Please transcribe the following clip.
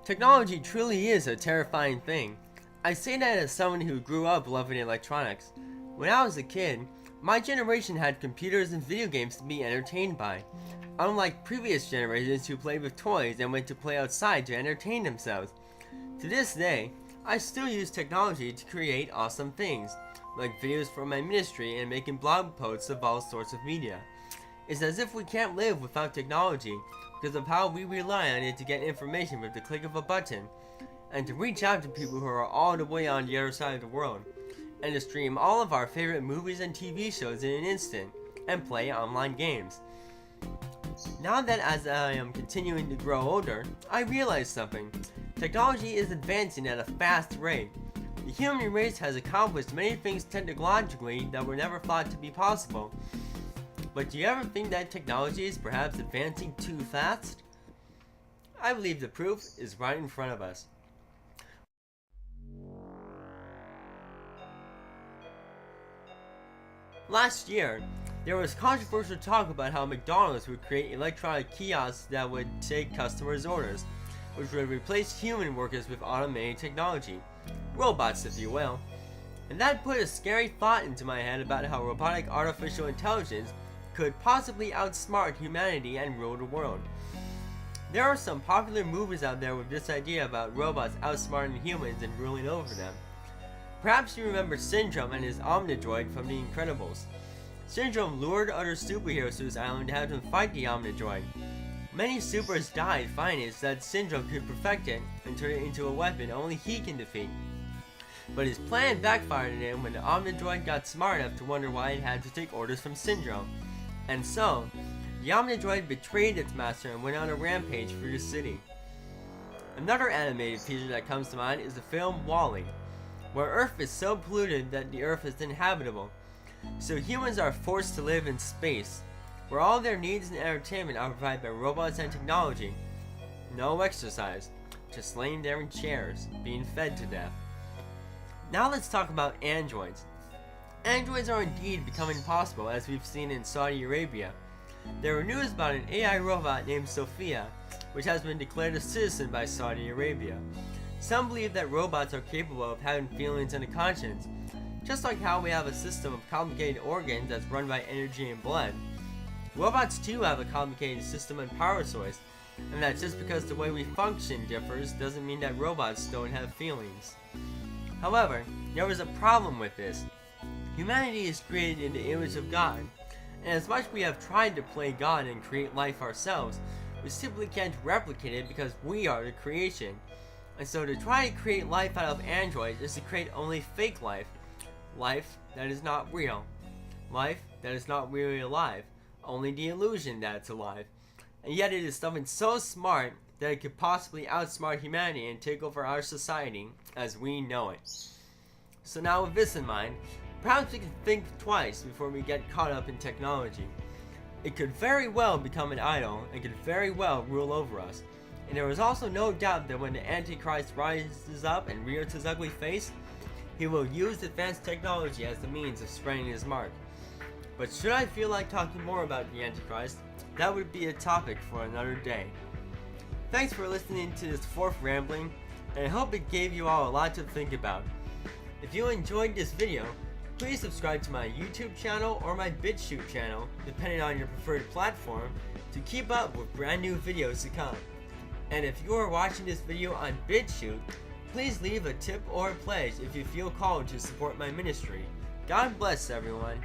Technology truly is a terrifying thing. I say that as someone who grew up loving electronics. When I was a kid, my generation had computers and video games to be entertained by, unlike previous generations who played with toys and went to play outside to entertain themselves. To this day, I still use technology to create awesome things, like videos for my ministry and making blog posts of all sorts of media. It's as if we can't live without technology because of how we rely on it to get information with the click of a button, and to reach out to people who are all the way on the other side of the world, and to stream all of our favorite movies and TV shows in an instant, and play online games. Now that as I am continuing to grow older, I realize something. Technology is advancing at a fast rate. The human race has accomplished many things technologically that were never thought to be possible. But do you ever think that technology is perhaps advancing too fast? I believe the proof is right in front of us. Last year, there was controversial talk about how McDonald's would create electronic kiosks that would take customers' orders, which would replace human workers with automated technology. Robots, if you will. And that put a scary thought into my head about how robotic artificial intelligence could possibly outsmart humanity and rule the world. There are some popular movies out there with this idea about robots outsmarting humans and ruling over them. Perhaps you remember Syndrome and his Omnidroid from The Incredibles. Syndrome lured other superheroes to his island to have them fight the Omnidroid. Many supers died fighting it so that Syndrome could perfect it and turn it into a weapon only he can defeat. But his plan backfired on him when the Omnidroid got smart enough to wonder why it had to take orders from Syndrome. And so, the Omnidroid betrayed its master and went on a rampage through the city. Another animated feature that comes to mind is the film WALL-E, where Earth is so polluted that the Earth is uninhabitable. So humans are forced to live in space, where all their needs and entertainment are provided by robots and technology. No exercise, just laying there in chairs, being fed to death. Now let's talk about androids. Androids are indeed becoming possible, as we've seen in Saudi Arabia. There were news about an AI robot named Sophia, which has been declared a citizen by Saudi Arabia. Some believe that robots are capable of having feelings and a conscience, just like how we have a system of complicated organs that's run by energy and blood. Robots too have a complicated system and power source, and that just because the way we function differs doesn't mean that robots don't have feelings. However, there is a problem with this. Humanity is created in the image of God, and as much as we have tried to play God and create life ourselves, we simply can't replicate it because we are the creation. And so to try to create life out of androids is to create only fake life. Life that is not real. Life that is not really alive. Only the illusion that it's alive. And yet it is something so smart that it could possibly outsmart humanity and take over our society as we know it. So now with this in mind, perhaps we can think twice before we get caught up in technology. It could very well become an idol and could very well rule over us. And there is also no doubt that when the Antichrist rises up and rears his ugly face, he will use advanced technology as the means of spreading his mark. But should I feel like talking more about the Antichrist, that would be a topic for another day. Thanks for listening to this fourth rambling, and I hope it gave you all a lot to think about. If you enjoyed this video, please subscribe to my YouTube channel or my BitChute channel, depending on your preferred platform, to keep up with brand new videos to come. And if you are watching this video on BitChute, please leave a tip or a pledge if you feel called to support my ministry. God bless everyone.